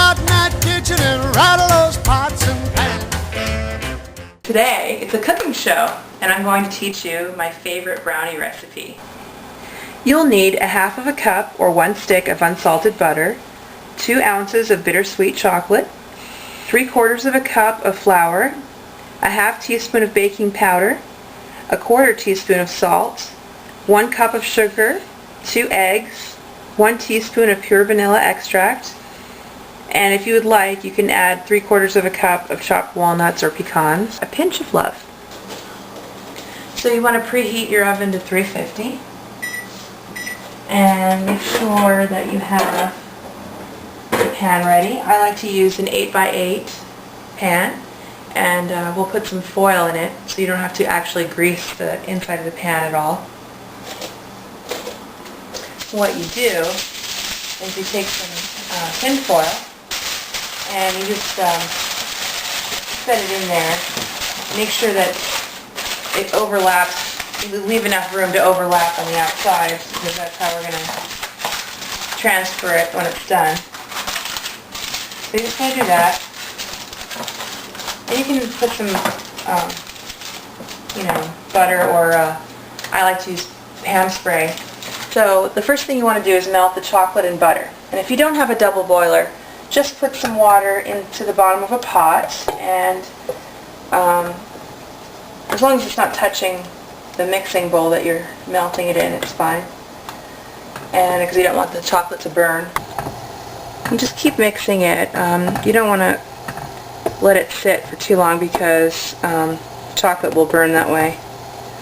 out in that kitchen and rattle those pots and pans. Today, it's a cooking show, and I'm going to teach you my favorite brownie recipe. You'll need a half of a cup or 1 stick of unsalted butter, 2 ounces of bittersweet chocolate, 3/4 of a cup of flour, a half teaspoon of baking powder, a 1/4 teaspoon of salt, 1 cup of sugar, 2 eggs, 1 teaspoon of pure vanilla extract, and if you would like, you can add 3/4 of a cup of chopped walnuts or pecans, a pinch of love. So you want to preheat your oven to 350 and make sure that you have the pan ready. I like to use an 8x8 pan, and we'll put some foil in it so you don't have to actually grease the inside of the pan at all. What you do is you take some tin foil and you just set it in there. Make sure that it overlaps. You leave enough room to overlap on the outside because that's how we're going to transfer it when it's done. So you're just going to do that. And you can put some, butter or I like to use ham spray. So the first thing you want to do is melt the chocolate and butter. And if you don't have a double boiler, just put some water into the bottom of a pot, and as long as it's not touching the mixing bowl that you're melting it in, it's fine. And because you don't want the chocolate to burn. And just keep mixing it. You don't want to let it sit for too long because chocolate will burn that way.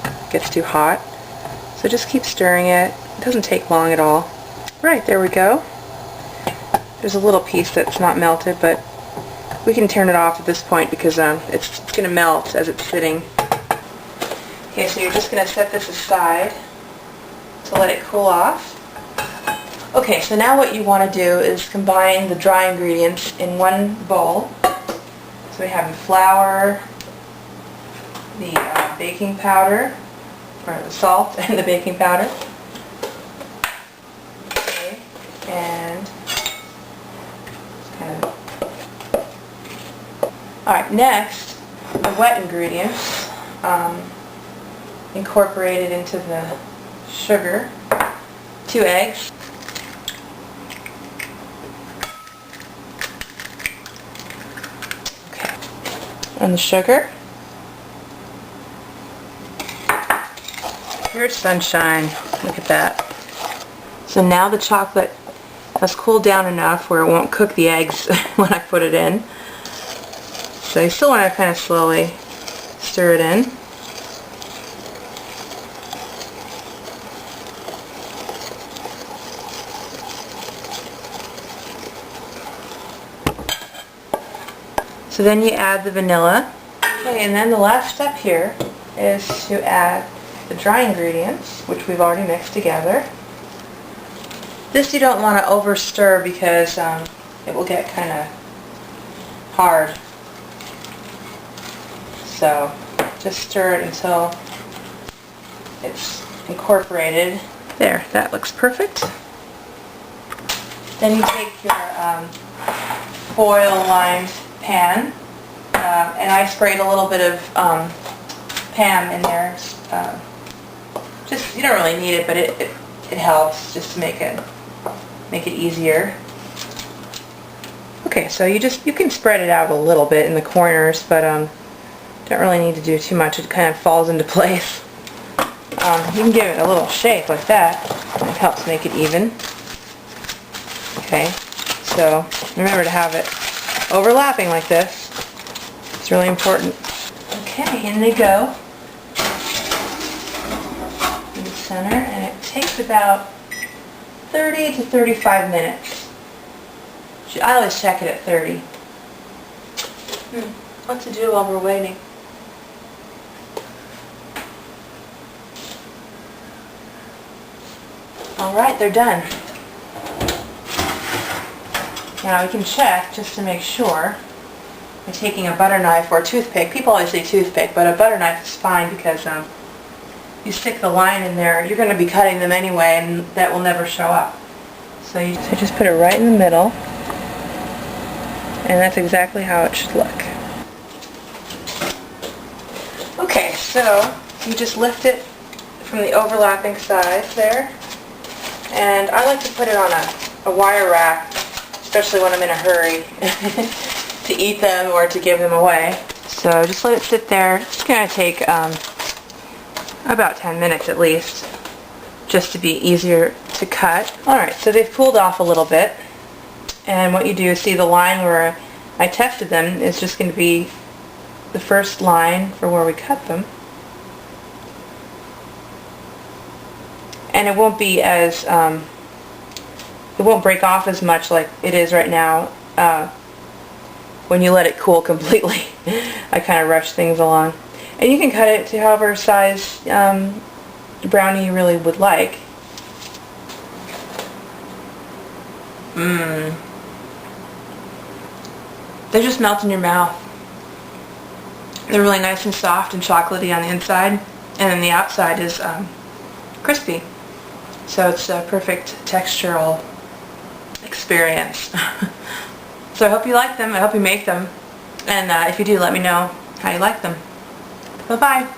It gets too hot. So just keep stirring it. It doesn't take long at all. Right, there we go. There's a little piece that's not melted, but we can turn it off at this point because it's going to melt as it's sitting. Okay, so you're just going to set this aside to let it cool off. Okay, so now what you want to do is combine the dry ingredients in one bowl. So we have the flour, the baking powder, or the salt and the baking powder. Okay, and kind of. Alright, next, the wet ingredients incorporated into the sugar, 2 eggs, okay, and the sugar. Here's sunshine. Look at that. So now the chocolate has cooled down enough where it won't cook the eggs when I put it in. So you still want to kind of slowly stir it in. So then you add the vanilla. Okay, and then the last step here is to add the dry ingredients, which we've already mixed together. This you don't want to over stir because it will get kind of hard. So just stir it until it's incorporated. There, that looks perfect. Then you take your foil-lined pan, and I sprayed a little bit of Pam in there. Just, you don't really need it, but it helps just to make it easier. Okay, so you can spread it out a little bit in the corners, but don't really need to do too much. It kind of falls into place. You can give it a little shake like that. It helps make it even. Okay, so remember to have it overlapping like this. It's really important. Okay, in they go in the center, and it takes about 30 to 35 minutes. I always check it at 30. What to do while we're waiting? Alright, they're done. Now we can check just to make sure by taking a butter knife or a toothpick. People always say toothpick, but a butter knife is fine because you stick the line in there, you're going to be cutting them anyway, and that will never show up. So you just put it right in the middle. And that's exactly how it should look. Okay, so you just lift it from the overlapping sides there. And I like to put it on a wire rack, especially when I'm in a hurry to eat them or to give them away. So just let it sit there. It's going to take about 10 minutes at least, just to be easier to cut. Alright, so they've cooled off a little bit. And what you do is see the line where I tested them is just going to be the first line for where we cut them. And it won't be as, it won't break off as much like it is right now when you let it cool completely. I kind of rush things along. And you can cut it to however size brownie you really would like. They just melt in your mouth. They're really nice and soft and chocolatey on the inside, and then the outside is crispy. So it's a perfect textural experience. So I hope you like them. I hope you make them. And if you do, let me know how you like them. Bye-bye.